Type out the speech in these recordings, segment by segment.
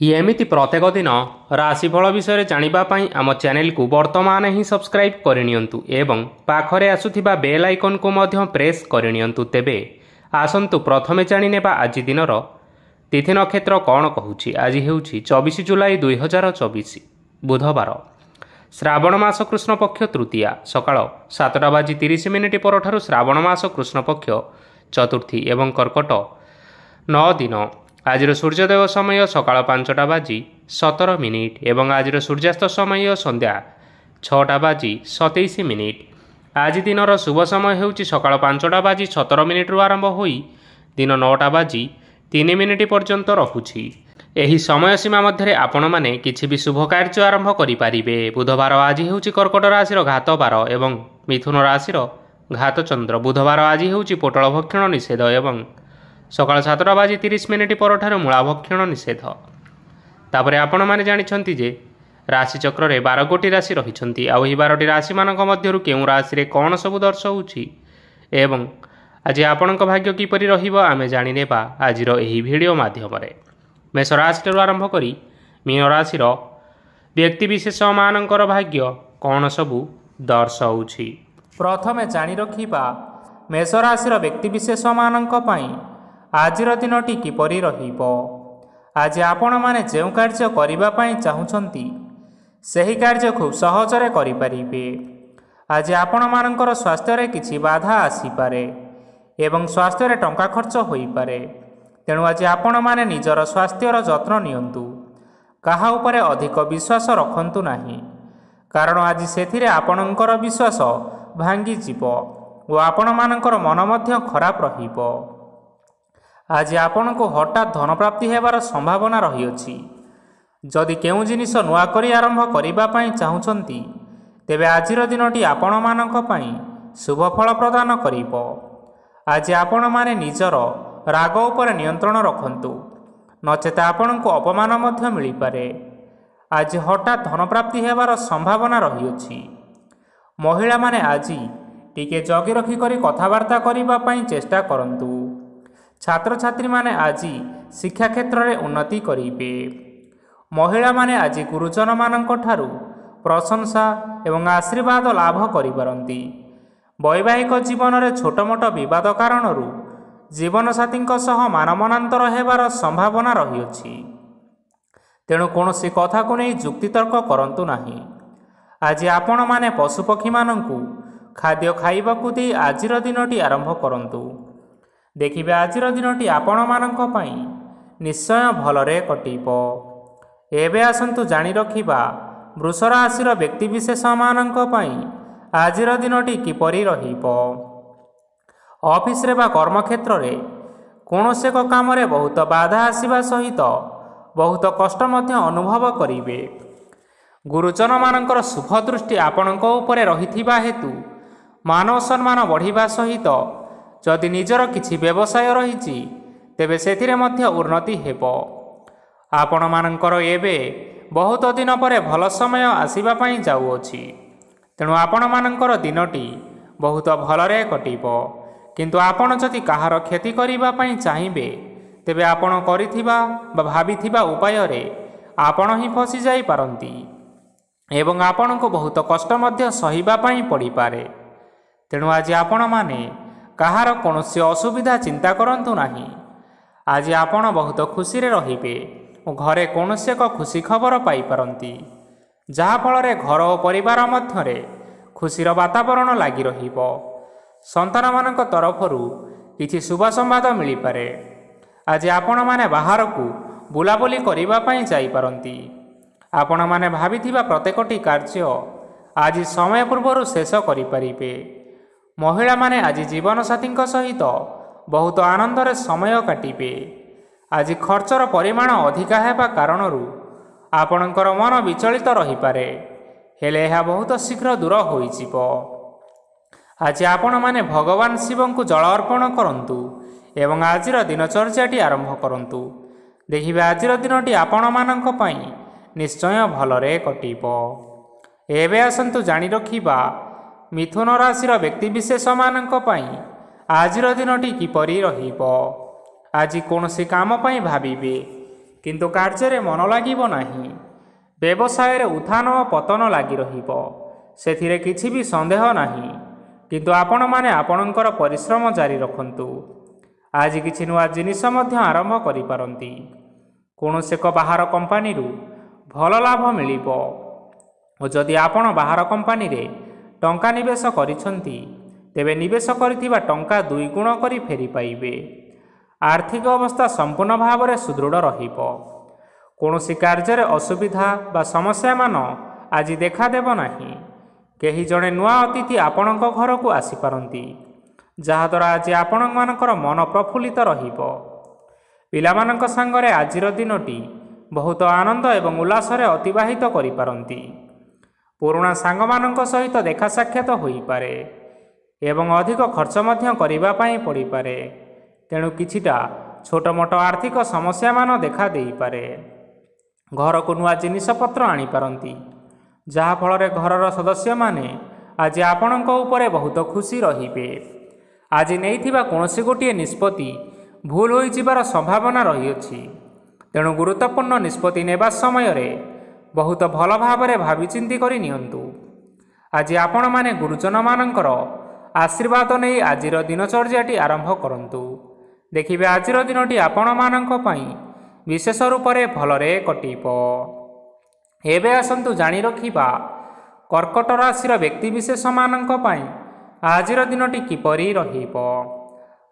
एमिति प्रत्येक दिन राशिफल विषय जानापी आम चैनल को वर्तमान ही सब्सक्राइब करनियंतु एवं पाखरे आसुथिबा बेल आइकन को मध्य प्रेस करनियंतु। तेबे आसंतु प्रथमे जानिनेबा आज दिनर तिथि नक्षत्र कौन कहूछि। आज हेउछि 24 जुलाई 2024 बुधवार, श्रावण मास कृष्ण पक्ष तृतीया, सकाळ 7:30 परठारु श्रावण मास कृष्ण पक्ष चतुर्थी एवं कर्कट 9 दिन। आज सूर्योदय समय सकाळ 5:17 एवं आज सूर्यास्त समय संध्या 6:27। आज दिनर शुभ समय हेउछि सकाळ 5:17 आरंभ होई दिन 9:03 पर्यंत रहुछि। एही समय सीमा मध्य आपण माने किछि भी शुभ कार्य आरंभ करि परिबे। बुधवार आज हेउछि कर्कट राशि घात बार एवं मिथुन राशि घात चंद्र। बुधवार आज हेउछि पोटल भक्षण निषेध एवं सकाळ 7:30 परठारु मूला भक्षण निषेध। तापरे आपण माने जानिछंती जे राशि चक्र रे 12 गोटी राशि रहिछंती। आ ओही 12टी राशि मानक मध्यरु केउ राशि रे कोन सब दर्शाउछि एवं आज आपणक भाग्य किपरि रहिबो आमे जानि नेबा आजिर एही भिडियो माध्यम रे। मेष राशि आरंभ करी मीन राशि व्यक्ति विशेष मानकर भाग्य कोन सब दर्शाउछि। प्रथमे जानि रखिबा मेष राशि व्यक्ति विशेष मानक पई आजिर दिनटी किपरि रहिबो। आज आपण माने जेउ कार्य करिबा पई चाहुछंती सही कार्य खूब सहजरे करि परिबे। आज आपण मानकर स्वास्थ्य रे किछि बाधा आसी पारे एवं स्वास्थ्य रे टंका खर्च होई पारे। तेणु आज आपण माने निजर स्वास्थ्यर जत्न नियंतु। काहा उपरे अधिक विश्वास रखंतु नाही, कारण आज सेथिरे आपणकर विश्वास भांगी जीवो ओ आपण मानकर मन मध्य खराब रहिबो। आज आपण को हठात धन प्राप्ति हेबार संभावना रहिअछि। जदि केउ जिनिस नुआ करी आरंभ करिबा पई चाहुछंती तेबे आजिर दिनटी आपण मानक पई शुभ फल प्रदान करिबो। आज आपण माने निजर राग उपर नियंत्रण रखंतु, नचेत आपण को अपमान मध्य मिली पारे। आज हठात धन प्राप्ति हेबार संभावना रहिअछि। महिला माने आज टिके जगी रखी करी कथावार्ता करिबा पई चेष्टा करंतु। छात्र छात्री माने आज शिक्षा क्षेत्र में उन्नति करिबे। महिला माने आज गुरुजन मानक ठारू प्रशंसा एवं आशीर्वाद लाभ करिपारंती। वैवाहिक जीवन में छोट मोट विवाद कारणरू जीवन साथी सह मानमनांतर हेबार संभावना रहिअछि। तेणु कौनसी कथा को नहीं जुक्तितर्क करंतु नाही। आज आपण माने पशुपक्षी मानंकु खाद्य खाइबाकु दे आजिर दिनटी आरंभ करंतु। देखिबे आजिर दिनटी आपण मानक पई निश्चय भलरे कटिबो। एबे आसंतु जानि रखिबा वृष राशि व्यक्ति विशेष मानक पई आजिर दिनटी किपरि रहिबो। ऑफिस रे बा कर्म क्षेत्र रे कोनोसे एक काम रे बहुत बाधा आसीबा सहित बहुत कष्ट मध्य अनुभव करिवे। गुरुजन मानकर शुभ दृष्टि आपणक उपरे रहिथिबा हेतु मान सम्मान बढ़िबा सहित जदि निजर किछि व्यवसाय रहिछि तेबे सेथिरे मध्य उन्नति हेबो। आपण मानकर एबे बहुत दिन परे भल समय आसीबा पई जाउअछि। तेणु आपण मानकर दिनटी बहुत भलरे कटिबो। किंतु आपण जदि काहार क्षति करिबा पई चाहिबे तेबे आपण करिथिबा बा भाबिथिबा उपाय रे आपण ही फसी जाई पारंती एवं आपण को बहुत कष्ट मध्य सहिबा पई पड़ी पारे। तेणु आज आपण माने काहार कौनसी असुविधा चिंता करंतु नाही। आज आपण बहुत खुशी रे रहिबे और घरे कौनसी एक खुशी खबर पाई पारंती, जहा फल रे घर और परिवार मध्य रे खुशीर वातावरण लागी रहिबो। संतान मानक तरफरु किछि शुभ संवाद मिली पारे। आज आपण माने बाहर को बुलाबुली करिबा पई जाई पारंती। आपण माने भाबिथिबा प्रत्येकटी कार्य आज समय पूर्वरु शेष करि परिबे। महिला माने आज जीवन साथी सहित बहुत आनंद रे समय काटिबे। आज खर्चर परिमाण अधिका हेबा कारणरू आपणकर मन विचलित रही पारे, हेले यह बहुत शीघ्र दूर होई जिवो। आज आपण माने भगवान शिव को जल अर्पण करंतु एवं आजिर दिनचर्याटी आरंभ करंतु। देखिबे आजिर दिनटी आपण मानक पई निश्चय भलरे कटिबो। एबे आसंतु जानि रखिबा मिथुन राशि व्यक्ति विशेष मानक पई आजिर दिनटी किपरि रहिबो। आज कौनसी काम पई भाबिबे କିନ୍ତୁ କାର୍ଯ୍ୟରେ ମନ ଲାଗିବ ନାହିଁ। ବ୍ୟବସାୟରେ ଉତ୍ଥାନ ଓ ପତନ ଲାଗି ରହିବ, ସେଥିରେ କିଛି ବି ସନ୍ଦେହ ନାହିଁ। କିନ୍ତୁ ଆପଣମାନେ ଆପଣଙ୍କର ପରିଶ୍ରମ ଜାରି ରଖନ୍ତୁ। ଆଜି କିଛି ନୂଆ ଜିନିଷ ମଧ୍ୟ ଆରମ୍ଭ କରିପାରନ୍ତି। କୌଣସି ଏକ ବାହାର କମ୍ପାନୀରୁ ଭଲ ଲାଭ ମିଳିବ ଓ ଯଦି ଆପଣ ବାହାର କମ୍ପାନୀରେ ଟଙ୍କା ନିବେଶ କରିଛନ୍ତି, ତେବେ ନିବେଶ କରିଥିବା ଟଙ୍କା 2 ଗୁଣ କରି ଫେରି ପାଇବେ। ଆର୍ଥିକ ଅବସ୍ଥା ସମ୍ପୂର୍ଣ୍ଣ ଭାବରେ ସୁଦୃଢ଼ ରହିବ। କୌଣସି କାର୍ଯ୍ୟରେ ଅସୁବିଧା ବା ସମସ୍ୟାମାନ ଆଜି ଦେଖାଦେବ ନାହିଁ। କେହି ଜଣେ ନୂଆ ଅତିଥି ଆପଣଙ୍କ ଘରକୁ ଆସିପାରନ୍ତି, ଯାହାଦ୍ୱାରା ଆଜି ଆପଣମାନଙ୍କର ମନ ପ୍ରଫୁଲ୍ଲିତ ରହିବ। ପିଲାମାନଙ୍କ ସାଙ୍ଗରେ ଆଜିର ଦିନଟି ବହୁତ ଆନନ୍ଦ ଏବଂ ଉଲ୍ଲାସରେ ଅତିବାହିତ କରିପାରନ୍ତି। ପୁରୁଣା ସାଙ୍ଗମାନଙ୍କ ସହିତ ଦେଖା ସାକ୍ଷାତ ହୋଇପାରେ ଏବଂ ଅଧିକ ଖର୍ଚ୍ଚ ମଧ୍ୟ କରିବା ପାଇଁ ପଡ଼ିପାରେ। ତେଣୁ କିଛିଟା ଛୋଟମୋଟ ଆର୍ଥିକ ସମସ୍ୟାମାନ ଦେଖା ଦେଇପାରେ। ଘରକୁ ନୂଆ ଜିନିଷପତ୍ର ଆଣିପାରନ୍ତି, ଯାହାଫଳରେ ଘରର ସଦସ୍ୟମାନେ ଆଜି ଆପଣଙ୍କ ଉପରେ ବହୁତ ଖୁସି ରହିବେ। ଆଜି ନେଇଥିବା କୌଣସି ଗୋଟିଏ ନିଷ୍ପତ୍ତି ଭୁଲ ହୋଇଯିବାର ସମ୍ଭାବନା ରହିଅଛି। ତେଣୁ ଗୁରୁତ୍ୱପୂର୍ଣ୍ଣ ନିଷ୍ପତ୍ତି ନେବା ସମୟରେ ବହୁତ ଭଲ ଭାବରେ ଭାବିଚିନ୍ତି କରି ନିଅନ୍ତୁ। ଆଜି ଆପଣମାନେ ଗୁରୁଜନମାନଙ୍କର ଆଶୀର୍ବାଦ ନେଇ ଆଜିର ଦିନଚର୍ଯ୍ୟାଟି ଆରମ୍ଭ କରନ୍ତୁ। ଦେଖିବେ ଆଜିର ଦିନଟି ଆପଣମାନଙ୍କ ପାଇଁ ବିଶେଷ ରୂପରେ ଭଲରେ କଟିବ। ଏବେ ଆସନ୍ତୁ ଜାଣି ରଖିବା କର୍କଟ ରାଶିର ବ୍ୟକ୍ତିବିଶେଷମାନଙ୍କ ପାଇଁ ଆଜିର ଦିନଟି କିପରି ରହିବ।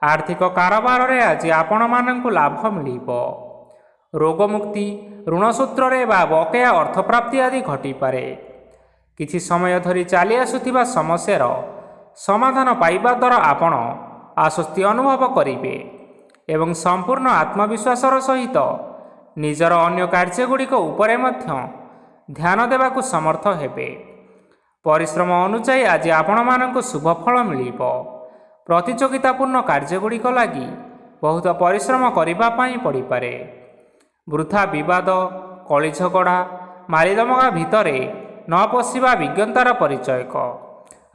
ଆର୍ଥିକ କାରବାରରେ ଆଜି ଆପଣମାନଙ୍କୁ ଲାଭ ମିଳିବ। ରୋଗମୁକ୍ତି, ଋଣ ସୂତ୍ରରେ ବା ବକେୟା ଅର୍ଥପ୍ରାପ୍ତି ଆଦି ଘଟିପାରେ। କିଛି ସମୟ ଧରି ଚାଲି ଆସୁଥିବା ସମସ୍ୟାର ସମାଧାନ ପାଇବା ଦ୍ୱାରା ଆପଣ ଆଶ୍ୱସ୍ତି ଅନୁଭବ କରିବେ ଏବଂ ସମ୍ପୂର୍ଣ୍ଣ ଆତ୍ମବିଶ୍ୱାସର ସହିତ ନିଜର ଅନ୍ୟ କାର୍ଯ୍ୟଗୁଡ଼ିକ ଉପରେ ମଧ୍ୟ ଧ୍ୟାନ ଦେବାକୁ ସମର୍ଥ ହେବେ। ପରିଶ୍ରମ ଅନୁଯାୟୀ ଆଜି ଆପଣମାନଙ୍କୁ ଶୁଭଫଳ ମିଳିବ। ପ୍ରତିଯୋଗିତାପୂର୍ଣ୍ଣ କାର୍ଯ୍ୟଗୁଡ଼ିକ ଲାଗି ବହୁତ ପରିଶ୍ରମ କରିବା ପାଇଁ ପଡ଼ିପାରେ। ବୃଥା ବିବାଦ, କଳିଝଗଡ଼ା, ମାରିଦମଗା ଭିତରେ ନ ପଶିବା ବିଜ୍ଞତାର ପରିଚୟକ।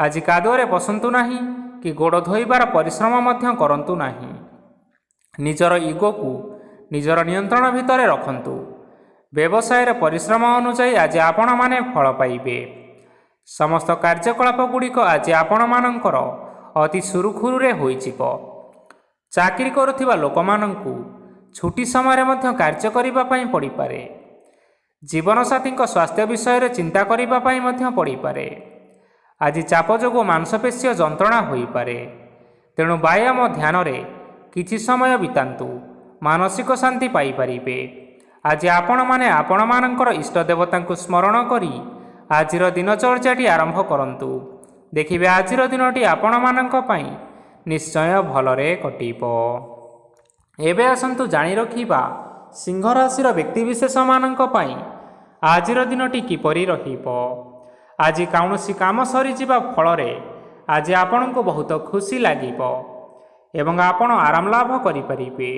ଆଜି କାଦୁଅରେ ପଶନ୍ତୁ ନାହିଁ କି ଗୋଡ଼ ଧୋଇବାର ପରିଶ୍ରମ ମଧ୍ୟ କରନ୍ତୁ ନାହିଁ। ନିଜର ଇଗୋକୁ ନିଜର ନିୟନ୍ତ୍ରଣ ଭିତରେ ରଖନ୍ତୁ। ବ୍ୟବସାୟରେ ପରିଶ୍ରମ ଅନୁଯାୟୀ ଆଜି ଆପଣମାନେ ଫଳ ପାଇବେ। ସମସ୍ତ କାର୍ଯ୍ୟକଳାପ ଗୁଡ଼ିକ ଆଜି ଆପଣମାନଙ୍କର ଅତି ସୁରୁଖୁରୁରେ ହୋଇଯିବ। ଚାକିରି କରୁଥିବା ଲୋକମାନଙ୍କୁ ଛୁଟି ସମୟରେ ମଧ୍ୟ କାର୍ଯ୍ୟ କରିବା ପାଇଁ ପଡ଼ିପାରେ। ଜୀବନସାଥୀଙ୍କ ସ୍ୱାସ୍ଥ୍ୟ ବିଷୟରେ ଚିନ୍ତା କରିବା ପାଇଁ ମଧ୍ୟ ପଡ଼ିପାରେ। ଆଜି ଚାପ ଯୋଗୁଁ ମାଂସପେଶୀୟ ଯନ୍ତ୍ରଣା ହୋଇପାରେ। ତେଣୁ ବ୍ୟାୟାମ ଧ୍ୟାନରେ କିଛି ସମୟ ବିତାନ୍ତୁ, ମାନସିକ ଶାନ୍ତି ପାଇପାରିବେ। ଆଜି ଆପଣମାନେ ଆପଣମାନଙ୍କର ଇଷ୍ଟ ଦେବତାଙ୍କୁ ସ୍ମରଣ କରି ଆଜିର ଦିନଚର୍ଯ୍ୟାଟି ଆରମ୍ଭ କରନ୍ତୁ। ଦେଖିବେ ଆଜିର ଦିନଟି ଆପଣମାନଙ୍କ ପାଇଁ ନିଶ୍ଚୟ ଭଲରେ କଟିବ। ଏବେ ଆସନ୍ତୁ ଜାଣି ରଖିବା ସିଂହ ରାଶିର ବ୍ୟକ୍ତିବିଶେଷମାନଙ୍କ ପାଇଁ ଆଜିର ଦିନଟି କିପରି ରହିବ। ଆଜି କୌଣସି କାମ ସରିଯିବା ଫଳରେ ଆଜି ଆପଣଙ୍କୁ ବହୁତ ଖୁସି ଲାଗିବ ଏବଂ ଆପଣ ଆରାମ ଲାଭ କରିପାରିବେ।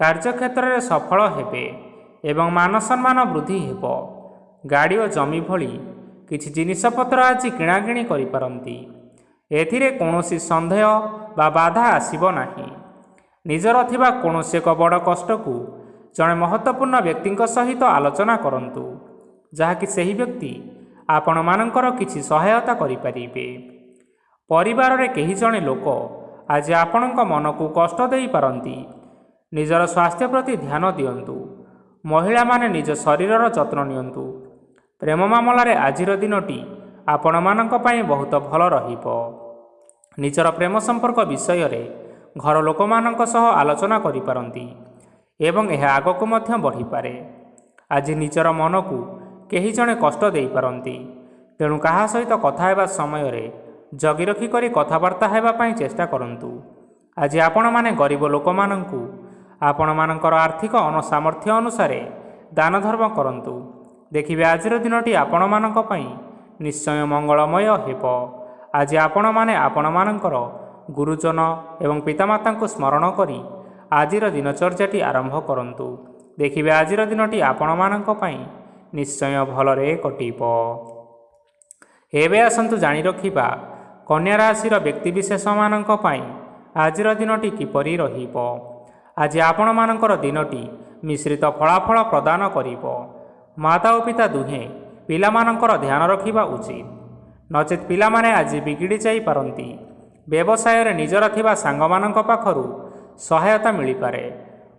କାର୍ଯ୍ୟକ୍ଷେତ୍ରରେ ସଫଳ ହେବେ ଏବଂ ମାନସମ୍ମାନ ବୃଦ୍ଧି ହେବ। ଗାଡ଼ି ଓ ଜମି ଭଳି କିଛି ଜିନିଷପତ୍ର ଆଜି କିଣାକିଣି କରିପାରନ୍ତି। ଏଥିରେ କୌଣସି ସନ୍ଦେହ ବା ବାଧା ଆସିବ ନାହିଁ। ନିଜର ଥିବା କୌଣସି ଏକ ବଡ଼ କଷ୍ଟକୁ ଜଣେ ମହତ୍ତ୍ୱପୂର୍ଣ୍ଣ ବ୍ୟକ୍ତିଙ୍କ ସହିତ ଆଲୋଚନା କରନ୍ତୁ, ଯାହାକି ସେହି ବ୍ୟକ୍ତି ଆପଣମାନଙ୍କର କିଛି ସହାୟତା କରିପାରିବେ। ପରିବାରରେ କେହି ଜଣେ ଲୋକ ଆଜି ଆପଣଙ୍କ ମନକୁ କଷ୍ଟ ଦେଇପାରନ୍ତି। ନିଜର ସ୍ୱାସ୍ଥ୍ୟ ପ୍ରତି ଧ୍ୟାନ ଦିଅନ୍ତୁ। ମହିଳାମାନେ ନିଜ ଶରୀରର ଯତ୍ନ ନିଅନ୍ତୁ। ପ୍ରେମ ମାମଲାରେ ଆଜିର ଦିନଟି ଆପଣମାନଙ୍କ ପାଇଁ ବହୁତ ଭଲ ରହିବ। ନିଜର ପ୍ରେମ ସମ୍ପର୍କ ବିଷୟରେ ଘର ଲୋକମାନଙ୍କ ସହ ଆଲୋଚନା କରିପାରନ୍ତି ଏବଂ ଏହା ଆଗକୁ ମଧ୍ୟ ବଢ଼ିପାରେ। ଆଜି ନିଜର ମନକୁ କେହି ଜଣେ କଷ୍ଟ ଦେଇପାରନ୍ତି। ତେଣୁ କାହା ସହିତ କଥା ହେବା ସମୟରେ ଜଗି ରଖି କରି କଥାବାର୍ତ୍ତା ହେବା ପାଇଁ ଚେଷ୍ଟା କରନ୍ତୁ। ଆଜି ଆପଣମାନେ ଗରିବ ଲୋକମାନଙ୍କୁ ଆପଣମାନଙ୍କର ଆର୍ଥିକ ସାମର୍ଥ୍ୟ ଅନୁସାରେ ଦାନ ଧର୍ମ କରନ୍ତୁ। ଦେଖିବେ ଆଜିର ଦିନଟି ଆପଣମାନଙ୍କ ପାଇଁ ନିଶ୍ଚୟ ମଙ୍ଗଳମୟ ହେବ। ଆଜି ଆପଣମାନେ ଆପଣମାନଙ୍କର ଗୁରୁଜନ ଏବଂ ପିତାମାତାଙ୍କୁ ସ୍ମରଣ କରି ଆଜିର ଦିନଚର୍ଯ୍ୟାଟି ଆରମ୍ଭ କରନ୍ତୁ। ଦେଖିବେ ଆଜିର ଦିନଟି ଆପଣମାନଙ୍କ ପାଇଁ ନିଶ୍ଚୟ ଭଲରେ କଟିବ। ଏବେ ଆସନ୍ତୁ ଜାଣି ରଖିବା କନ୍ୟା ରାଶିର ବ୍ୟକ୍ତିବିଶେଷମାନଙ୍କ ପାଇଁ ଆଜିର ଦିନଟି କିପରି ରହିବ। ଆଜି ଆପଣମାନଙ୍କର ଦିନଟି ମିଶ୍ରିତ ଫଳାଫଳ ପ୍ରଦାନ କରିବ। ମାତା ଓ ପିତା ଦୁହେଁ ପିଲାମାନଙ୍କର ଧ୍ୟାନ ରଖିବା ଉଚିତ, ନଚେତ୍ ପିଲାମାନେ ଆଜି ବିଗିଡ଼ି ଯାଇପାରନ୍ତି। ବ୍ୟବସାୟରେ ନିଜର ଥିବା ସାଙ୍ଗମାନଙ୍କ ପାଖରୁ ସହାୟତା ମିଳିପାରେ।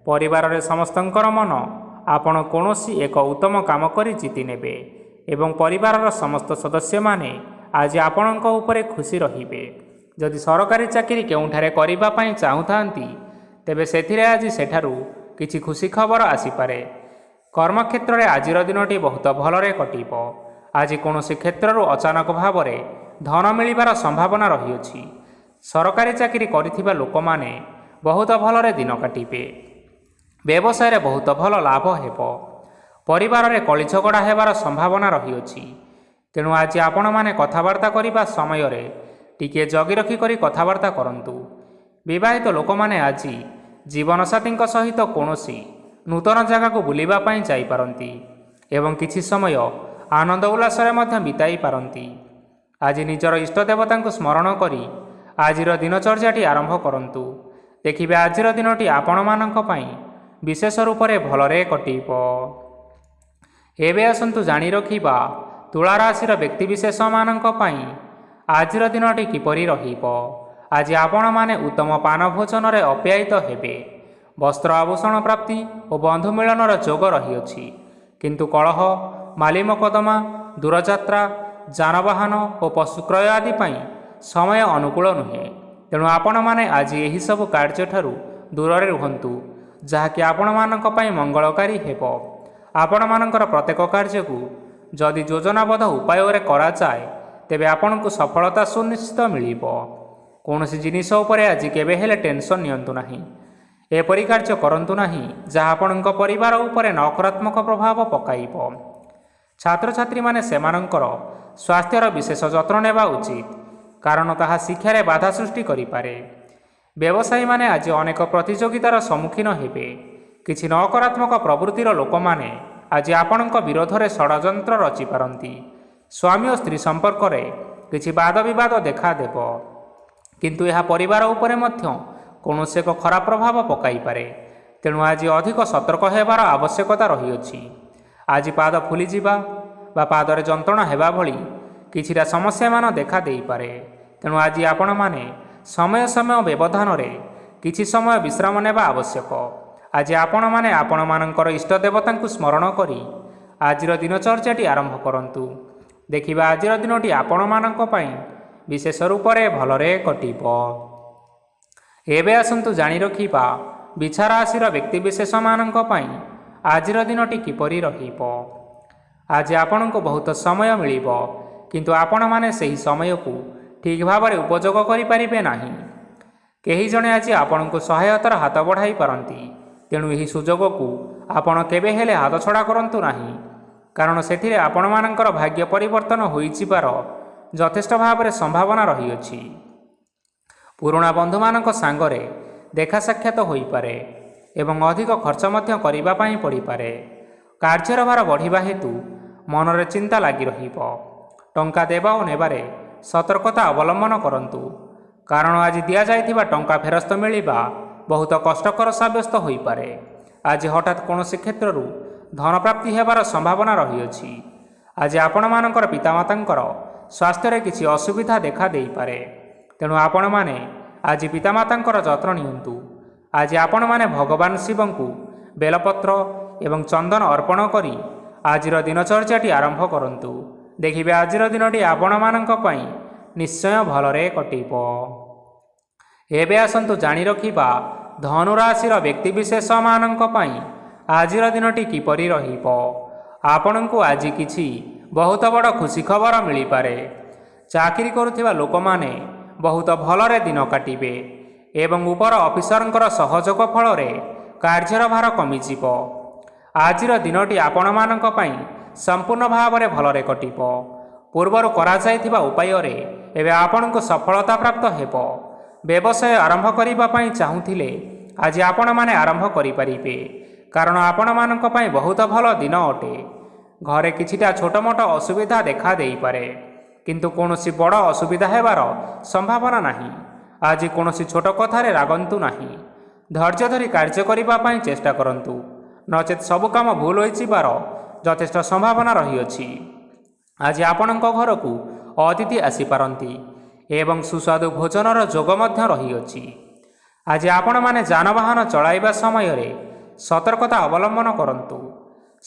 ପରିବାରରେ ସମସ୍ତଙ୍କର ମନ ଆପଣ କୌଣସି ଏକ ଉତ୍ତମ କାମ କରି ଜିତି ନେବେ ଏବଂ ପରିବାରର ସମସ୍ତ ସଦସ୍ୟମାନେ ଆଜି ଆପଣଙ୍କ ଉପରେ ଖୁସି ରହିବେ। ଯଦି ସରକାରୀ ଚାକିରି କେଉଁଠାରେ କରିବା ପାଇଁ ଚାହୁଁଥାନ୍ତି, ତେବେ ସେଥିରେ ଆଜି ସେଠାରୁ କିଛି ଖୁସି ଖବର ଆସିପାରେ। କର୍ମକ୍ଷେତ୍ରରେ ଆଜିର ଦିନଟି ବହୁତ ଭଲରେ କଟିବ। ଆଜି କୌଣସି କ୍ଷେତ୍ରରୁ ଅଚାନକ ଭାବରେ ଧନ ମିଳିବାର ସମ୍ଭାବନା ରହିଅଛି। ସରକାରୀ ଚାକିରି କରିଥିବା ଲୋକମାନେ ବହୁତ ଭଲରେ ଦିନ କାଟିବେ। ବ୍ୟବସାୟରେ ବହୁତ ଭଲ ଲାଭ ହେବ। ପରିବାରରେ କଳି ଝଗଡ଼ା ହେବାର ସମ୍ଭାବନା ରହିଅଛି। ତେଣୁ ଆଜି ଆପଣମାନେ କଥାବାର୍ତ୍ତା କରିବା ସମୟରେ ଟିକିଏ ଜଗି ରଖି କରି କଥାବାର୍ତ୍ତା କରନ୍ତୁ। ବିବାହିତ ଲୋକମାନେ ଆଜି ଜୀବନସାଥୀଙ୍କ ସହିତ କୌଣସି ନୂତନ ଜାଗାକୁ ବୁଲିବା ପାଇଁ ଯାଇପାରନ୍ତି ଏବଂ କିଛି ସମୟ ଆନନ୍ଦ ଉଲ୍ଲାସରେ ମଧ୍ୟ ବିତାଇ ପାରନ୍ତି। ଆଜି ନିଜର ଇଷ୍ଟ ଦେବତାଙ୍କୁ ସ୍ମରଣ କରି ଆଜିର ଦିନଚର୍ଯ୍ୟାଟି ଆରମ୍ଭ କରନ୍ତୁ। ଦେଖିବେ ଆଜିର ଦିନଟି ଆପଣମାନଙ୍କ ପାଇଁ ବିଶେଷ ରୂପରେ ଭଲରେ କଟିବ। ଏବେ ଆସନ୍ତୁ ଜାଣି ରଖିବା ତୁଳା ରାଶିର ବ୍ୟକ୍ତିବିଶେଷମାନଙ୍କ ପାଇଁ ଆଜିର ଦିନଟି କିପରି ରହିବ। ଆଜି ଆପଣମାନେ ଉତ୍ତମ ପାନ ଭୋଜନରେ ଅପ୍ୟାୟିତ ହେବେ। ବସ୍ତ୍ର ଆଭୂଷଣ ପ୍ରାପ୍ତି ଓ ବନ୍ଧୁ ମିଳନର ଯୋଗ ରହିଅଛି। କିନ୍ତୁ କଳହ, ମାଲି ମକଦ୍ଦମା, ଦୂରଯାତ୍ରା, ଯାନବାହନ ଓ ପଶୁ କ୍ରୟ ଆଦି ପାଇଁ ସମୟ ଅନୁକୂଳ ନୁହେଁ। ତେଣୁ ଆପଣମାନେ ଆଜି ଏହିସବୁ କାର୍ଯ୍ୟଠାରୁ ଦୂରରେ ରୁହନ୍ତୁ, ଯାହାକି ଆପଣମାନଙ୍କ ପାଇଁ ମଙ୍ଗଳକାରୀ ହେବ। ଆପଣମାନଙ୍କର ପ୍ରତ୍ୟେକ କାର୍ଯ୍ୟକୁ ଯଦି ଯୋଜନାବଦ୍ଧ ଉପାୟରେ କରାଯାଏ, ତେବେ ଆପଣଙ୍କୁ ସଫଳତା ସୁନିଶ୍ଚିତ ମିଳିବ। କୌଣସି ଜିନିଷ ଉପରେ ଆଜି କେବେ ହେଲେ ଟେନସନ୍ ନିଅନ୍ତୁ ନାହିଁ। ଏପରି କାର୍ଯ୍ୟ କରନ୍ତୁ ନାହିଁ ଯାହା ଆପଣଙ୍କ ପରିବାର ଉପରେ ନକାରାତ୍ମକ ପ୍ରଭାବ ପକାଇବ। ଛାତ୍ରଛାତ୍ରୀମାନେ ସେମାନଙ୍କର ସ୍ୱାସ୍ଥ୍ୟର ବିଶେଷ ଯତ୍ନ ନେବା ଉଚିତ, କାରଣ ତାହା ଶିକ୍ଷାରେ ବାଧା ସୃଷ୍ଟି କରିପାରେ। ବ୍ୟବସାୟୀମାନେ ଆଜି ଅନେକ ପ୍ରତିଯୋଗିତାର ସମ୍ମୁଖୀନ ହେବେ। କିଛି ନକାରାତ୍ମକ ପ୍ରବୃତ୍ତିର ଲୋକମାନେ ଆଜି ଆପଣଙ୍କ ବିରୋଧରେ ଷଡ଼ଯନ୍ତ୍ର ରଚିପାରନ୍ତି। ସ୍ୱାମୀ ଓ ସ୍ତ୍ରୀ ସମ୍ପର୍କରେ କିଛି ବାଦ ବିବାଦ ଦେଖାଦେବ, କିନ୍ତୁ ଏହା ପରିବାର ଉପରେ ମଧ୍ୟ କୌଣସି ଏକ ଖରାପ ପ୍ରଭାବ ପକାଇପାରେ। ତେଣୁ ଆଜି ଅଧିକ ସତର୍କ ହେବାର ଆବଶ୍ୟକତା ରହିଅଛି। ଆଜି ପାଦ ଫୁଲିଯିବା ବା ପାଦରେ ଯନ୍ତ୍ରଣା ହେବା ଭଳି କିଛିଟା ସମସ୍ୟାମାନ ଦେଖା ଦେଇପାରେ। ତେଣୁ ଆଜି ଆପଣମାନେ ସମୟ ସମୟ ବ୍ୟବଧାନରେ କିଛି ସମୟ ବିଶ୍ରାମ ନେବା ଆବଶ୍ୟକ। ଆଜି ଆପଣମାନେ ଆପଣମାନଙ୍କର ଇଷ୍ଟ ଦେବତାଙ୍କୁ ସ୍ମରଣ କରି ଆଜିର ଦିନଚର୍ଯ୍ୟାଟି ଆରମ୍ଭ କରନ୍ତୁ। ଦେଖିବା ଆଜିର ଦିନଟି ଆପଣମାନଙ୍କ ପାଇଁ ବିଶେଷ ରୂପରେ ଭଲରେ କଟିବ। ଏବେ ଆସନ୍ତୁ ଜାଣି ରଖିବା ବିଛା ରାଶିର ବ୍ୟକ୍ତିବିଶେଷମାନଙ୍କ ପାଇଁ ଆଜିର ଦିନଟି କିପରି ରହିବ। ଆଜି ଆପଣଙ୍କୁ ବହୁତ ସମୟ ମିଳିବ, କିନ୍ତୁ ଆପଣମାନେ ସେହି ସମୟକୁ ଠିକ୍ ଭାବରେ ଉପଯୋଗ କରିପାରିବେ ନାହିଁ। କେହି ଜଣେ ଆଜି ଆପଣଙ୍କୁ ସହାୟତାର ହାତ ବଢ଼ାଇ ପାରନ୍ତି। ତେଣୁ ଏହି ସୁଯୋଗକୁ ଆପଣ କେବେ ହେଲେ ହାତଛଡ଼ା କରନ୍ତୁ ନାହିଁ, କାରଣ ସେଥିରେ ଆପଣମାନଙ୍କର ଭାଗ୍ୟ ପରିବର୍ତ୍ତନ ହୋଇଯିବାର ଯଥେଷ୍ଟ ଭାବରେ ସମ୍ଭାବନା ରହିଅଛି। ପୁରୁଣା ବନ୍ଧୁମାନଙ୍କ ସାଙ୍ଗରେ ଦେଖା ସାକ୍ଷାତ ହୋଇପାରେ ଏବଂ ଅଧିକ ଖର୍ଚ୍ଚ ମଧ୍ୟ କରିବା ପାଇଁ ପଡ଼ିପାରେ। କାର୍ଯ୍ୟର ଭାର ବଢ଼ିବା ହେତୁ ମନରେ ଚିନ୍ତା ଲାଗି ରହିବ। ଟଙ୍କା ଦେବା ଓ ନେବାରେ ସତର୍କତା ଅବଲମ୍ବନ କରନ୍ତୁ, କାରଣ ଆଜି ଦିଆଯାଇଥିବା ଟଙ୍କା ଫେରସ୍ତ ମିଳିବା ବହୁତ କଷ୍ଟକର ସାବ୍ୟସ୍ତ ହୋଇପାରେ। ଆଜି ହଠାତ୍ କୌଣସି କ୍ଷେତ୍ରରୁ ଧନପ୍ରାପ୍ତି ହେବାର ସମ୍ଭାବନା ରହିଅଛି। ଆଜି ଆପଣମାନଙ୍କର ପିତାମାତାଙ୍କର ସ୍ୱାସ୍ଥ୍ୟରେ କିଛି ଅସୁବିଧା ଦେଖା ଦେଇପାରେ। ତେଣୁ ଆପଣମାନେ ଆଜି ପିତାମାତାଙ୍କର ଯତ୍ନ ନିଅନ୍ତୁ। ଆଜି ଆପଣମାନେ ଭଗବାନ ଶିବଙ୍କୁ ବେଲପତ୍ର ଏବଂ ଚନ୍ଦନ ଅର୍ପଣ କରି ଆଜିର ଦିନଚର୍ଯ୍ୟାଟି ଆରମ୍ଭ କରନ୍ତୁ। ଦେଖିବେ ଆଜିର ଦିନଟି ଆପଣମାନଙ୍କ ପାଇଁ ନିଶ୍ଚୟ ଭଲରେ କଟିବ। ଏବେ ଆସନ୍ତୁ ଜାଣି ରଖିବା ଧନୁ ରାଶିର ବ୍ୟକ୍ତିବିଶେଷମାନଙ୍କ ପାଇଁ ଆଜିର ଦିନଟି କିପରି ରହିବ। ଆପଣଙ୍କୁ ଆଜି କିଛି ବହୁତ ବଡ଼ ଖୁସି ଖବର ମିଳିପାରେ। ଚାକିରି କରୁଥିବା ଲୋକମାନେ ବହୁତ ଭଲରେ ଦିନ କାଟିବେ ଏବଂ ଉପର ଅଫିସରଙ୍କର ସହଯୋଗ ଫଳରେ କାର୍ଯ୍ୟର ଭାର କମିଯିବ। ଆଜିର ଦିନଟି ଆପଣମାନଙ୍କ ପାଇଁ ସମ୍ପୂର୍ଣ୍ଣ ଭାବରେ ଭଲରେ କଟିବ। ପୂର୍ବରୁ କରାଯାଇଥିବା ଉପାୟରେ ଏବେ ଆପଣଙ୍କୁ ସଫଳତା ପ୍ରାପ୍ତ ହେବ। ବ୍ୟବସାୟ ଆରମ୍ଭ କରିବା ପାଇଁ ଚାହୁଁଥିଲେ ଆଜି ଆପଣମାନେ ଆରମ୍ଭ କରିପାରିବେ, କାରଣ ଆପଣମାନଙ୍କ ପାଇଁ ବହୁତ ଭଲ ଦିନ ଅଟେ। ଘରେ କିଛିଟା ଛୋଟମୋଟ ଅସୁବିଧା ଦେଖା ଦେଇପାରେ, କିନ୍ତୁ କୌଣସି ବଡ଼ ଅସୁବିଧା ହେବାର ସମ୍ଭାବନା ନାହିଁ। ଆଜି କୌଣସି ଛୋଟ କଥାରେ ରାଗନ୍ତୁ ନାହିଁ। ଧୈର୍ଯ୍ୟ ଧରି କାର୍ଯ୍ୟ କରିବା ପାଇଁ ଚେଷ୍ଟା କରନ୍ତୁ। ନଚେତ୍ ସବୁ କାମ ଭୁଲ ହୋଇଯିବାର ଯଥେଷ୍ଟ ସମ୍ଭାବନା ରହିଅଛି। ଆଜି ଆପଣଙ୍କ ଘରକୁ ଅତିଥି ଆସିପାରନ୍ତି ଏବଂ ସୁସ୍ୱାଦୁ ଭୋଜନର ଯୋଗ ମଧ୍ୟ ରହିଅଛି। ଆଜି ଆପଣମାନେ ଯାନବାହନ ଚଳାଇବା ସମୟରେ ସତର୍କତା ଅବଲମ୍ବନ କରନ୍ତୁ।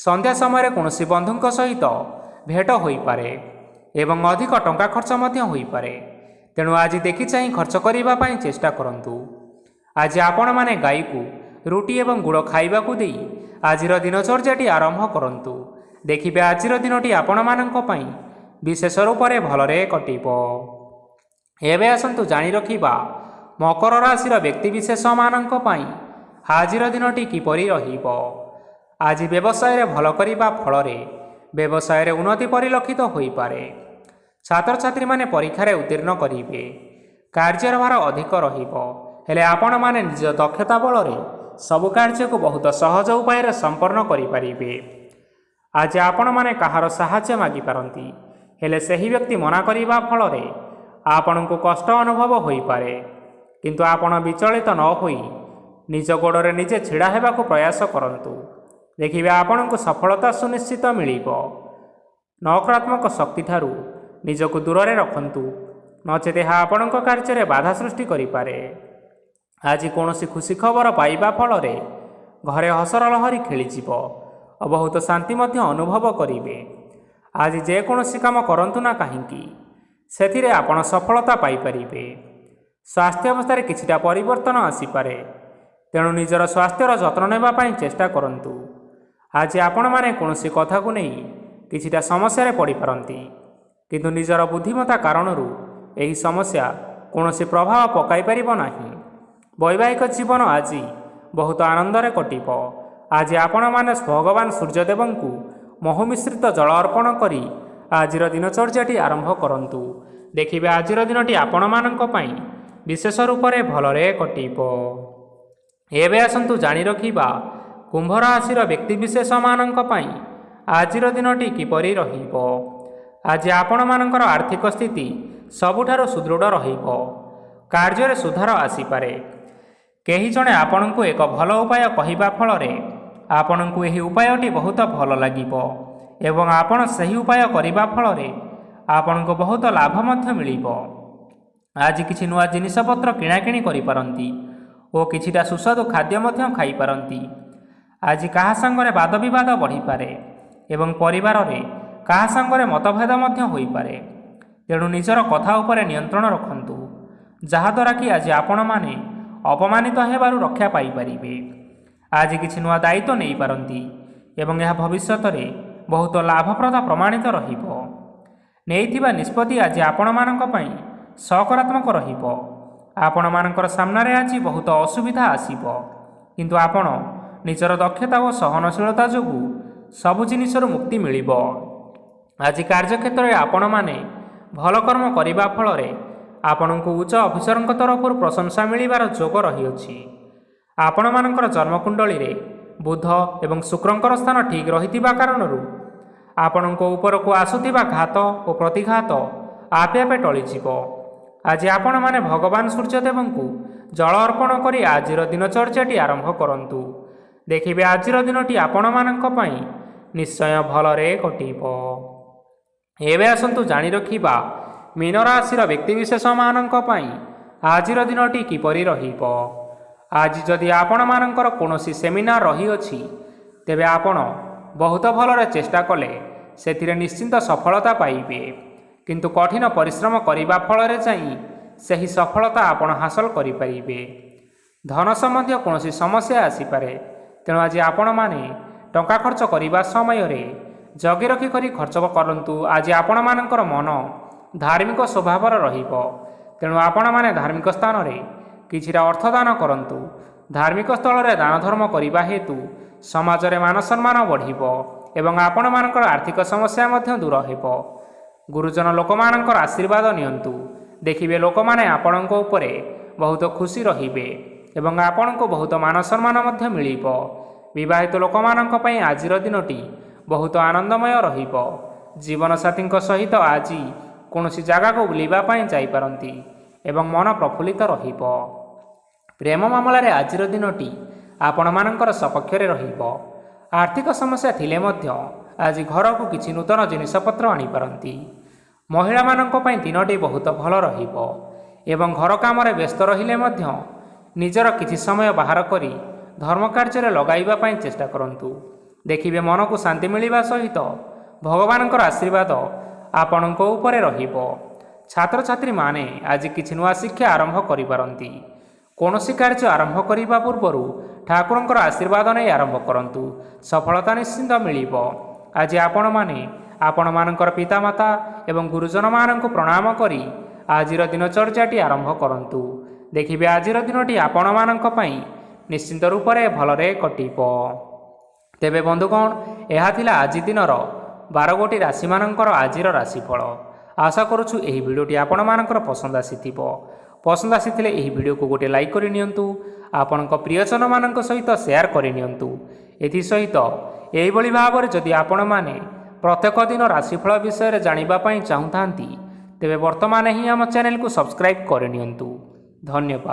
ସନ୍ଧ୍ୟା ସମୟରେ କୌଣସି ବନ୍ଧୁଙ୍କ ସହିତ ଭେଟ ହୋଇପାରେ ଏବଂ ଅଧିକ ଟଙ୍କା ଖର୍ଚ୍ଚ ମଧ୍ୟ ହୋଇପାରେ। ତେଣୁ ଆଜି ଦେଖି ଚାହିଁ ଖର୍ଚ୍ଚ କରିବା ପାଇଁ ଚେଷ୍ଟା କରନ୍ତୁ। ଆଜି ଆପଣମାନେ ଗାଈକୁ ରୁଟି ଏବଂ ଗୁଡ଼ ଖାଇବାକୁ ଦେଇ ଆଜିର ଦିନଚର୍ଯ୍ୟାଟି ଆରମ୍ଭ କରନ୍ତୁ। ଦେଖିବେ ଆଜିର ଦିନଟି ଆପଣମାନଙ୍କ ପାଇଁ ବିଶେଷ ରୂପରେ ଭଲରେ କଟିବ। ଏବେ ଆସନ୍ତୁ ଜାଣି ରଖିବା ମକର ରାଶିର ବ୍ୟକ୍ତିବିଶେଷମାନଙ୍କ ପାଇଁ ଆଜିର ଦିନଟି କିପରି ରହିବ। ଆଜି ବ୍ୟବସାୟରେ ଭଲ କରିବା ଫଳରେ ବ୍ୟବସାୟରେ ଉନ୍ନତି ପରିଲକ୍ଷିତ ହୋଇପାରେ। ଛାତ୍ରଛାତ୍ରୀମାନେ ପରୀକ୍ଷାରେ ଉତ୍ତୀର୍ଣ୍ଣ କରିବେ। କାର୍ଯ୍ୟର ଭାର ଅଧିକ ରହିବ, ହେଲେ ଆପଣମାନେ ନିଜ ଦକ୍ଷତା ବଳରେ ସବୁ କାର୍ଯ୍ୟକୁ ବହୁତ ସହଜ ଉପାୟରେ ସମ୍ପନ୍ନ କରିପାରିବେ। ଆଜି ଆପଣମାନେ କାହାର ସାହାଯ୍ୟ ମାଗିପାରନ୍ତି, ହେଲେ ସେହି ବ୍ୟକ୍ତି ମନା କରିବା ଫଳରେ ଆପଣଙ୍କୁ କଷ୍ଟ ଅନୁଭବ ହୋଇପାରେ। କିନ୍ତୁ ଆପଣ ବିଚଳିତ ନ ହୋଇ ନିଜ ଗୋଡ଼ରେ ନିଜେ ଛିଡ଼ା ହେବାକୁ ପ୍ରୟାସ କରନ୍ତୁ। ଦେଖିବେ ଆପଣଙ୍କୁ ସଫଳତା ସୁନିଶ୍ଚିତ ମିଳିବ। ନକାରାତ୍ମକ ଶକ୍ତିଠାରୁ ନିଜକୁ ଦୂରରେ ରଖନ୍ତୁ, ନଚେତ୍ ଏହା ଆପଣଙ୍କ କାର୍ଯ୍ୟରେ ବାଧା ସୃଷ୍ଟି କରିପାରେ। ଆଜି କୌଣସି ଖୁସି ଖବର ପାଇବା ଫଳରେ ଘରେ ହସର ଲହରୀ ଖେଳିଯିବ ଓ ବହୁତ ଶାନ୍ତି ମଧ୍ୟ ଅନୁଭବ କରିବେ। ଆଜି ଯେକୌଣସି କାମ କରନ୍ତୁ ନା କାହିଁକି ସେଥିରେ ଆପଣ ସଫଳତା ପାଇପାରିବେ। ସ୍ୱାସ୍ଥ୍ୟ ଅବସ୍ଥାରେ କିଛିଟା ପରିବର୍ତ୍ତନ ଆସିପାରେ, ତେଣୁ ନିଜର ସ୍ୱାସ୍ଥ୍ୟର ଯତ୍ନ ନେବା ପାଇଁ ଚେଷ୍ଟା କରନ୍ତୁ। ଆଜି ଆପଣମାନେ କୌଣସି କଥାକୁ ନେଇ କିଛିଟା ସମସ୍ୟାରେ ପଡ଼ିପାରନ୍ତି, କିନ୍ତୁ ନିଜର ବୁଦ୍ଧିମତ୍ତା କାରଣରୁ ଏହି ସମସ୍ୟା କୌଣସି ପ୍ରଭାବ ପକାଇପାରିବ ନାହିଁ। ବୈବାହିକ ଜୀବନ ଆଜି ବହୁତ ଆନନ୍ଦରେ କଟିବ। ଆଜି ଆପଣମାନେ ଭଗବାନ ସୂର୍ଯ୍ୟଦେବଙ୍କୁ ମହୁ ମିଶ୍ରିତ ଜଳ ଅର୍ପଣ କରି ଆଜିର ଦିନଚର୍ଯ୍ୟାଟି ଆରମ୍ଭ କରନ୍ତୁ। ଦେଖିବେ ଆଜିର ଦିନଟି ଆପଣମାନଙ୍କ ପାଇଁ ବିଶେଷ ରୂପରେ ଭଲରେ କଟିବ। ଏବେ ଆସନ୍ତୁ ଜାଣି ରଖିବା କୁମ୍ଭ ରାଶିର ବ୍ୟକ୍ତିବିଶେଷମାନଙ୍କ ପାଇଁ ଆଜିର ଦିନଟି କିପରି ରହିବ। ଆଜି ଆପଣମାନଙ୍କର ଆର୍ଥିକ ସ୍ଥିତି ସବୁଠାରୁ ସୁଦୃଢ଼ ରହିବ। କାର୍ଯ୍ୟରେ ସୁଧାର ଆସିପାରେ। କେହି ଜଣେ ଆପଣଙ୍କୁ ଏକ ଭଲ ଉପାୟ କହିବା ଫଳରେ ଆପଣଙ୍କୁ ଏହି ଉପାୟଟି ବହୁତ ଭଲ ଲାଗିବ ଏବଂ ଆପଣ ସେହି ଉପାୟ କରିବା ଫଳରେ ଆପଣଙ୍କୁ ବହୁତ ଲାଭ ମଧ୍ୟ ମିଳିବ। ଆଜି କିଛି ନୂଆ ଜିନିଷପତ୍ର କିଣାକିଣି କରିପାରନ୍ତି ଓ କିଛିଟା ସୁସ୍ୱାଦୁ ଖାଦ୍ୟ ମଧ୍ୟ ଖାଇପାରନ୍ତି। ଆଜି କାହା ସାଙ୍ଗରେ ବାଦବିବାଦ ବଢ଼ିପାରେ ଏବଂ ପରିବାରରେ କାହା ସାଙ୍ଗରେ ମତଭେଦ ମଧ୍ୟ ହୋଇପାରେ। ତେଣୁ ନିଜର କଥା ଉପରେ ନିୟନ୍ତ୍ରଣ ରଖନ୍ତୁ, ଯାହାଦ୍ୱାରା କି ଆଜି ଆପଣମାନେ ଅପମାନିତ ହେବାରୁ ରକ୍ଷା ପାଇପାରିବେ। ଆଜି କିଛି ନୂଆ ଦାୟିତ୍ୱ ନେଇପାରନ୍ତି ଏବଂ ଏହା ଭବିଷ୍ୟତରେ ବହୁତ ଲାଭପ୍ରଦ ପ୍ରମାଣିତ ରହିବ। ନେଇଥିବା ନିଷ୍ପତ୍ତି ଆଜି ଆପଣମାନଙ୍କ ପାଇଁ ସକାରାତ୍ମକ ରହିବ। ଆପଣମାନଙ୍କର ସାମ୍ନାରେ ଆଜି ବହୁତ ଅସୁବିଧା ଆସିବ, କିନ୍ତୁ ଆପଣ ନିଜର ଦକ୍ଷତା ଓ ସହନଶୀଳତା ଯୋଗୁଁ ସବୁ ଜିନିଷରୁ ମୁକ୍ତି ମିଳିବ। ଆଜି କାର୍ଯ୍ୟକ୍ଷେତ୍ରରେ ଆପଣମାନେ ଭଲ କର୍ମ କରିବା ଫଳରେ ଆପଣଙ୍କୁ ଉଚ୍ଚ ଅଫିସରଙ୍କ ତରଫରୁ ପ୍ରଶଂସା ମିଳିବାର ଯୋଗ ରହିଅଛି। ଆପଣମାନଙ୍କର ଜନ୍ମକୁଣ୍ଡଳୀରେ ବୁଧ ଏବଂ ଶୁକ୍ରଙ୍କର ସ୍ଥାନ ଠିକ୍ ରହିଥିବା କାରଣରୁ ଆପଣଙ୍କ ଉପରକୁ ଆସୁଥିବା ଘାତ ଓ ପ୍ରତିଘାତ ଆପେ ଆପେ ଟଳିଯିବ। ଆଜି ଆପଣମାନେ ଭଗବାନ ସୂର୍ଯ୍ୟଦେବଙ୍କୁ ଜଳ ଅର୍ପଣ କରି ଆଜିର ଦିନଚର୍ଯ୍ୟାଟି ଆରମ୍ଭ କରନ୍ତୁ। ଦେଖିବେ ଆଜିର ଦିନଟି ଆପଣମାନଙ୍କ ପାଇଁ ନିଶ୍ଚୟ ଭଲରେ କଟିବ। ଏବେ ଆସନ୍ତୁ ଜାଣି ରଖିବା ମୀନ ରାଶିର ବ୍ୟକ୍ତିବିଶେଷମାନଙ୍କ ପାଇଁ ଆଜିର ଦିନଟି କିପରି ରହିବ। ଆଜି ଯଦି ଆପଣମାନଙ୍କର କୌଣସି ସେମିନାର ରହିଅଛି, ତେବେ ଆପଣ ବହୁତ ଭଲରେ ଚେଷ୍ଟା କଲେ ସେଥିରେ ନିଶ୍ଚିନ୍ତ ସଫଳତା ପାଇବେ। କିନ୍ତୁ କଠିନ ପରିଶ୍ରମ କରିବା ଫଳରେ ଯାଇ ସେହି ସଫଳତା ଆପଣ ହାସଲ କରିପାରିବେ। ଧନ ସମ୍ବନ୍ଧୀୟ କୌଣସି ସମସ୍ୟା ଆସିପାରେ, ତେଣୁ ଆଜି ଆପଣମାନେ ଟଙ୍କା ଖର୍ଚ୍ଚ କରିବା ସମୟରେ ଜଗି ରଖି କରି ଖର୍ଚ୍ଚ କରନ୍ତୁ। ଆଜି ଆପଣମାନଙ୍କର ମନ ଧାର୍ମିକ ସ୍ୱଭାବର ରହିବ, ତେଣୁ ଆପଣମାନେ ଧାର୍ମିକ ସ୍ଥାନରେ କିଛିଟା ଅର୍ଥ ଦାନ କରନ୍ତୁ। ଧାର୍ମିକ ସ୍ଥଳରେ ଦାନ ଧର୍ମ କରିବା ହେତୁ ସମାଜରେ ମାନ ସମ୍ମାନ ବଢ଼ିବ ଏବଂ ଆପଣମାନଙ୍କର ଆର୍ଥିକ ସମସ୍ୟା ମଧ୍ୟ ଦୂର ହେବ। ଗୁରୁଜନ ଲୋକମାନଙ୍କର ଆଶୀର୍ବାଦ ନିଅନ୍ତୁ। ଦେଖିବେ ଲୋକମାନେ ଆପଣଙ୍କ ଉପରେ ବହୁତ ଖୁସି ରହିବେ ଏବଂ ଆପଣଙ୍କୁ ବହୁତ ମାନ ସମ୍ମାନ ମଧ୍ୟ ମିଳିବ। ବିବାହିତ ଲୋକମାନଙ୍କ ପାଇଁ ଆଜିର ଦିନଟି ବହୁତ ଆନନ୍ଦମୟ ରହିବ। ଜୀବନସାଥୀଙ୍କ ସହିତ ଆଜି କୌଣସି ଜାଗାକୁ ବୁଲିବା ପାଇଁ ଯାଇପାରନ୍ତି ଏବଂ ମନ ପ୍ରଫୁଲ୍ଲିତ ରହିବ। ପ୍ରେମ ମାମଲାରେ ଆଜିର ଦିନଟି ଆପଣମାନଙ୍କର ସପକ୍ଷରେ ରହିବ। आर्थिक समस्या थिले मध्य आज घर को किछि नूतन जिनिसपत्र आनीपारती। महिला मानक पई दिनटी बहुत भल रहिबो एवं घर काम व्यस्त रहिले मध्य निजर किछि समय बाहर करी धर्म कार्य लगाइबा पई चेष्टा करंतु। देखिबे मन को शांति मिलिबा सहित भगवानकर आशीर्वाद आपणक उपरे रहिबो। छात्र छात्री माने आज किछि नुआ शिक्षा आरंभ करि पारंती। कोनोसी कार्य आरंभ करिबा पूर्वरु ठाकुरंकर आशीर्वाद नै आरंभ करंतु, सफलता निश्चिंत मिलिबो। आज आपण माने आपण मानकर पितामाता एवं गुरुजन मानक प्रणाम करी आजिर दिनचर्याटी आरंभ करंतु। देखिबे आजिर दिनटी आपण मानक पई निश्चिंत रूप से भलरे कटिबो। तेबे बंधुगण, यह थिला आज दिनर 12 गोटी राशि मानकर आजिर राशिफल। आशा करुछु एही भिडियोटी आपण मानकर पसंद आसीथिबो। पसंद आसीथिले एही भिडियो को गोटे लाइक करि नियंतु, आपणक प्रियजन मानक सहित शेयर करि नियंतु। एथि सहित एही भली भाबरे जदि आपण माने प्रत्येक दिन राशिफल विषय जानिबा पई चाहुथांती तेबे वर्तमान ही आम चैनल को सब्सक्राइब करि नियंतु। धन्यवाद।